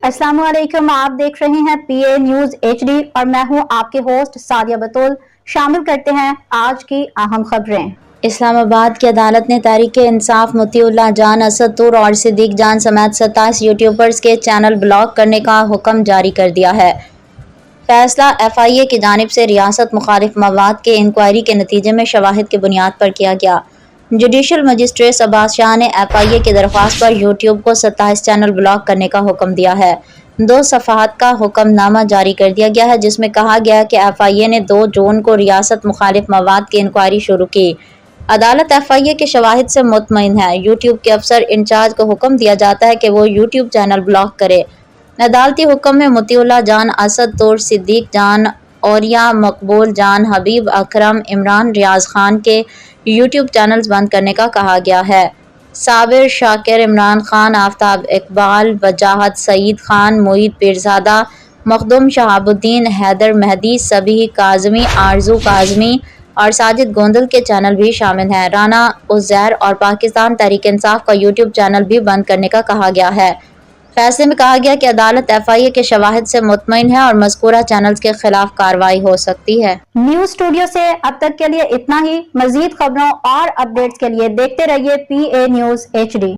अस्सलाम वालेकुम, आप देख रहे हैं PA न्यूज HD और मैं हूं आपके होस्ट सादिया बतूल। शामिल करते हैं आज की अहम खबरें। इस्लामाबाद की अदालत ने तहरीक-ए-इंसाफ मोतीउल्लाह जान, असद तूर और सिद्दीक जान समेत 27 यूट्यूबर्स के चैनल ब्लॉक करने का हुक्म जारी कर दिया है। फैसला FIA की जानिब से रियासत मुखालिफ मवाद के इंक्वायरी के नतीजे में शवाहिद की बुनियाद पर किया गया। जुडिशल मजिस्ट्रेट अब्बास शाह ने FIA की दरख्वास्त पर यूट्यूब को 27 चैनल ब्लॉक करने का हुक्म दिया है। 2 सफ़हात का हुक्मनामा जारी कर दिया गया है, जिसमें कहा गया है कि FIA ने 2 जून को रियासत मुखालिफ मवाद की इंक्वायरी शुरू की। अदालत FIA के शवाहिद से मुतमईन है। यूट्यूब के अफसर इंचार्ज को हुक्म दिया जाता है कि वो यूट्यूब चैनल ब्लॉक करे। अदालती हुक्म में मोतीउल्लाह जान, असद तूर, सिद्दीक जान, औरिया, मकबूल जान, हबीब अकरम, इमरान, रियाज खान के यूट्यूब चैनल्स बंद करने का कहा गया है। साबिर, शाकिर, इमरान खान, आफ्ताब इकबाल, वजाहत सईद खान, मोईद पीरजादा, मखदूम शहाबुद्दीन, हैदर मेहदी, सबीह काज़मी, आरजू काज़मी और साजिद गोंदल के चैनल भी शामिल हैं। राना उज़ैर और पाकिस्तान तहरीक इंसाफ का यूट्यूब चैनल भी बंद करने का कहा गया है। फैसले में कहा गया कि अदालत FIA के शवाहिद से मुतमईन है और मज़कूरा चैनल्स के खिलाफ कार्रवाई हो सकती है। न्यूज स्टूडियो से अब तक के लिए इतना ही। मजीद खबरों और अपडेट्स के लिए देखते रहिए PA न्यूज HD।